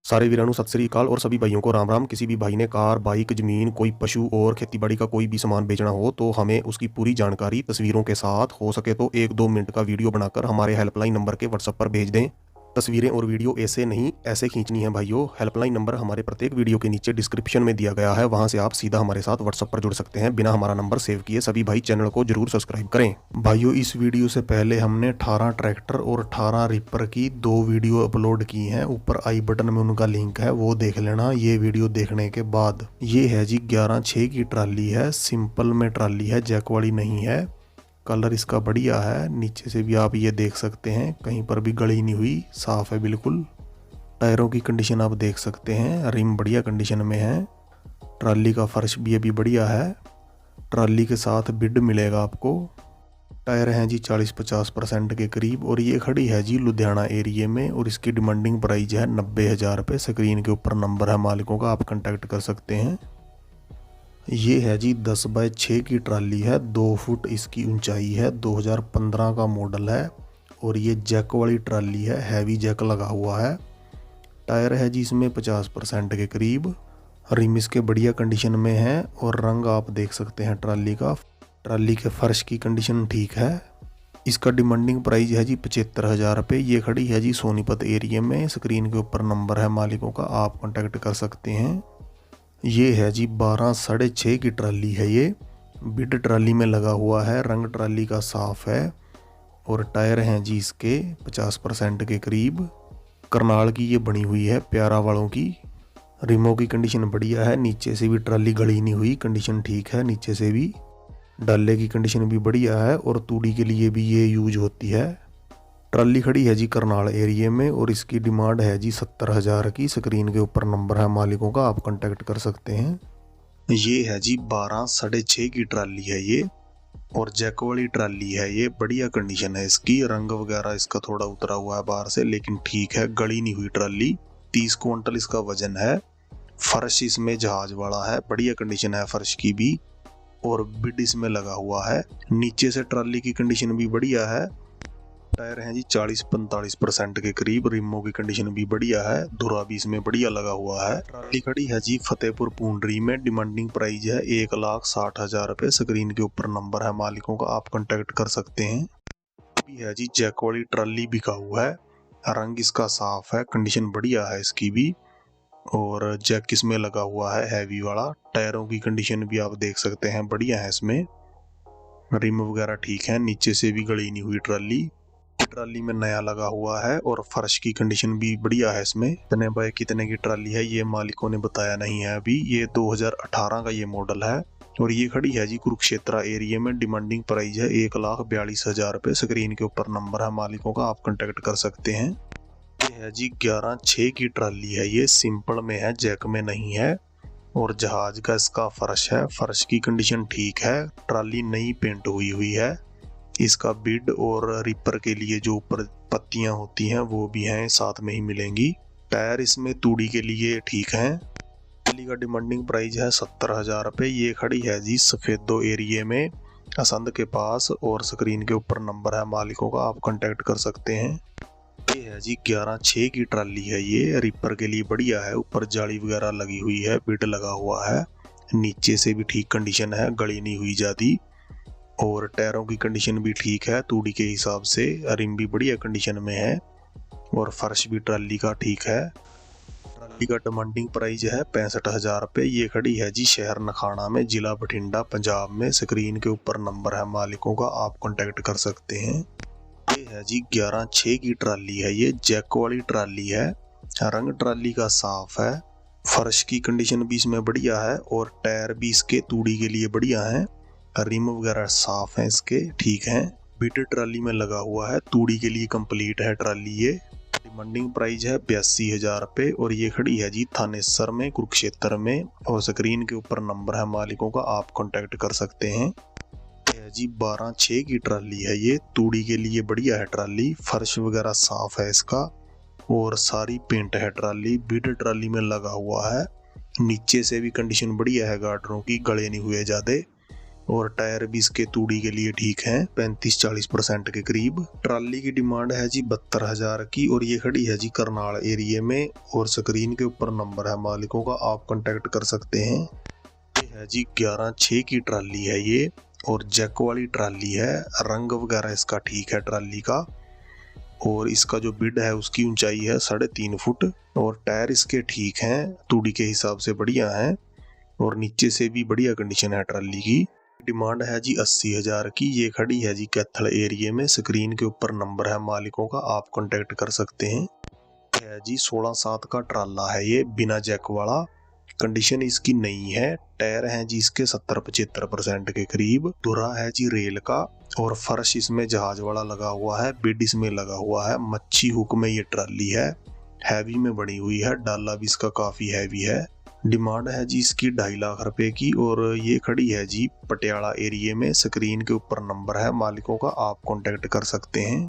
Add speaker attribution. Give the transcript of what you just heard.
Speaker 1: सारे वीराणु सत श्री अकाल और सभी भाइयों को राम राम। किसी भी भाई ने कार, बाइक, जमीन, कोई पशु और खेतीबाड़ी का कोई भी सामान बेचना हो तो हमें उसकी पूरी जानकारी तस्वीरों के साथ हो सके तो 1-2 मिनट का वीडियो बनाकर हमारे हेल्पलाइन नंबर के व्हाट्सएप पर भेज दें। तस्वीरें और वीडियो ऐसे नहीं ऐसे खींचनी है भाइयों। हेल्पलाइन नंबर हमारे प्रत्येक वीडियो के नीचे डिस्क्रिप्शन में दिया गया है, वहां से आप सीधा हमारे साथ व्हाट्सएप पर जुड़ सकते हैं बिना हमारा नंबर सेव किए। सभी भाई चैनल को जरूर सब्सक्राइब करें। भाइयों, इस वीडियो से पहले हमने 18 ट्रैक्टर और 18 रिपर की 2 वीडियो अपलोड की हैं। ऊपर आई बटन में उनका लिंक है, वो देख लेना ये वीडियो देखने के बाद। ये है जी 11/6 की ट्राली है, सिंपल में ट्राली है, जैक वाली नहीं है। कलर इसका बढ़िया है, नीचे से भी आप ये देख सकते हैं, कहीं पर भी गड़ी नहीं हुई, साफ है बिल्कुल। टायरों की कंडीशन आप देख सकते हैं, रिम बढ़िया कंडीशन में है। ट्राली का फर्श भी अभी बढ़िया है। ट्राली के साथ बिड मिलेगा आपको। टायर हैं जी 40-50% के करीब और ये खड़ी है जी लुधियाना एरिया में और इसकी डिमांडिंग प्राइस है 90,000 रुपये। स्क्रीन के ऊपर नंबर है मालिकों का, आप कांटेक्ट कर सकते हैं। ये है जी 10/6 की ट्राली है, 2 फुट इसकी ऊंचाई है, 2015 का मॉडल है और ये जैक वाली ट्राली है, हैवी जैक लगा हुआ है। टायर है जी इसमें 50% के करीब। रिम इसके बढ़िया कंडीशन में है और रंग आप देख सकते हैं ट्राली का। ट्राली के फर्श की कंडीशन ठीक है। इसका डिमांडिंग प्राइस है जी 75,000 रुपये। ये खड़ी है जी सोनीपत एरिया में। स्क्रीन के ऊपर नंबर है मालिकों का, आप कांटेक्ट कर सकते हैं। ये है जी 12/6 की ट्राली है। ये बिड ट्राली में लगा हुआ है, रंग ट्राली का साफ है और टायर हैं जी इसके 50% के करीब। करनाल की ये बनी हुई है, प्यारा वालों की। रिमो की कंडीशन बढ़िया है, नीचे से भी ट्राली गली नहीं हुई, कंडीशन ठीक है नीचे से भी। डाले की कंडीशन भी बढ़िया है और तूड़ी के लिए भी ये यूज होती है। ट्राली खड़ी है जी करनाल एरिया में और इसकी डिमांड है जी 70,000 की। स्क्रीन के ऊपर नंबर है मालिकों का, आप कांटेक्ट कर सकते हैं। ये है जी 12/6 की ट्राली है ये और जैक वाली ट्राली है ये, बढ़िया कंडीशन है इसकी। रंग वगैरह इसका थोड़ा उतरा हुआ है बाहर से, लेकिन ठीक है, गली नहीं हुई ट्राली। 30 क्विंटल इसका वजन है। फर्श इसमें जहाज वाला है, बढ़िया कंडीशन है फर्श की भी और बिड इसमें लगा हुआ है। नीचे से ट्राली की कंडीशन भी बढ़िया है। टायर हैं जी 40-45% के करीब। रिमो की कंडीशन भी बढ़िया है, धुरा भी इसमें बढ़िया लगा हुआ है। ट्राली खड़ी है जी फतेहपुर पूंडरी में। डिमांडिंग प्राइस है 1,60,000 रुपये। स्क्रीन के ऊपर नंबर है मालिकों का, आप कांटेक्ट कर सकते हैं। भी है जी जैक वाली ट्राली बिकाऊ है, रंग इसका साफ है, कंडीशन बढ़िया है इसकी भी और जैक इसमें लगा हुआ है हैवी वाला। टायरों की कंडीशन भी आप देख सकते हैं, बढ़िया है इसमें। रिम वगैरह ठीक है, नीचे से भी गड़ी नहीं हुई ट्राली। ट्राली में नया लगा हुआ है और फर्श की कंडीशन भी बढ़िया है इसमें। कितने बाय कितने की ट्राली है ये मालिकों ने बताया नहीं है अभी। ये 2018 का ये मॉडल है और ये खड़ी है जी कुरुक्षेत्र एरिया में। डिमांडिंग प्राइस है 1,42,000 रुपये। स्क्रीन के ऊपर नंबर है मालिकों का, आप कांटेक्ट कर सकते हैं। ये है जी 11/6 की ट्राली है, ये सिंपल में है, जैक में नहीं है और जहाज का इसका फर्श है। फर्श की कंडीशन ठीक है, ट्राली नई पेंट हुई है। इसका बिड और रिपर के लिए जो ऊपर पत्तियां होती हैं वो भी हैं, साथ में ही मिलेंगी। टायर इसमें तूड़ी के लिए ठीक है। ट्राली का डिमांडिंग प्राइस है 70,000 रुपये। ये खड़ी है जी सफेदो एरिया में, असंध के पास और स्क्रीन के ऊपर नंबर है मालिकों का, आप कांटेक्ट कर सकते हैं। ये है जी 11/6 की ट्राली है, ये रिपर के लिए बढ़िया है। ऊपर जाली वगैरह लगी हुई है, बिड लगा हुआ है, नीचे से भी ठीक कंडीशन है, गली नहीं हुई ज्यादा और टायरों की कंडीशन भी ठीक है तूड़ी के हिसाब से। रिम भी बढ़िया कंडीशन में है और फर्श भी ट्राली का ठीक है। ट्राली का डिमांडिंग प्राइस है 65,000 रुपये। ये खड़ी है जी शहर नखाना में, जिला बठिंडा, पंजाब में। स्क्रीन के ऊपर नंबर है मालिकों का, आप कांटेक्ट कर सकते हैं। ये है जी 11/6 की ट्राली है, ये जैक वाली ट्राली है। रंग ट्राली का साफ है, फर्श की कंडीशन भी इसमें बढ़िया है और टायर भी इसके तूड़ी के लिए बढ़िया है। रिम वगैरह साफ है इसके, ठीक है। बिड ट्राली में लगा हुआ है, तूड़ी के लिए कंप्लीट है ट्राली ये। डिमांडिंग प्राइस है 82,000 रुपये और ये खड़ी है जी थानेसर में, कुरुक्षेत्र में और स्क्रीन के ऊपर नंबर है मालिकों का, आप कांटेक्ट कर सकते हैं। ये जी 12/6 की ट्राली है, ये तूड़ी के लिए बढ़िया है ट्राली। फर्श वगैरह साफ है इसका और सारी पेंट है ट्राली। बिड ट्राली में लगा हुआ है, नीचे से भी कंडीशन बढ़िया है गार्डरों की, गले नहीं हुए ज्यादा। और टायर भी इसके तूड़ी के लिए ठीक हैं, 35-40% के करीब। ट्राली की डिमांड है जी 72,000 की और ये खड़ी है जी करनाल एरिया में और स्क्रीन के ऊपर नंबर है मालिकों का, आप कांटेक्ट कर सकते हैं। ये है जी 11/6 की ट्राली है ये और जैक वाली ट्राली है, रंग वगैरह इसका ठीक है ट्राली का। और इसका जो बिड है उसकी ऊंचाई है 3.5 फुट और टायर इसके ठीक हैं, तूड़ी के हिसाब से बढ़िया हैं और नीचे से भी बढ़िया कंडीशन है ट्राली की। डिमांड है जी 80,000 की। ये खड़ी है जी कैथल एरिया में, स्क्रीन के ऊपर नंबर है मालिकों का, आप कांटेक्ट कर सकते हैं। है जी 16/7 का ट्राला है ये, बिना जैक वाला, कंडीशन इसकी नई है। टायर हैं जी इसके 70-75% के करीब। धुरा है जी रेल का और फर्श इसमें जहाज वाला लगा हुआ है, बिड इसमें लगा हुआ है। मच्छी हुक में ये ट्राली है, हैवी में बनी हुई है, डाला भी इसका काफी हैवी है। डिमांड है जी इसकी 2.5 लाख रुपए की और ये खड़ी है जी पटियाला एरिया में, स्क्रीन के ऊपर नंबर है मालिकों का, आप कांटेक्ट कर सकते हैं।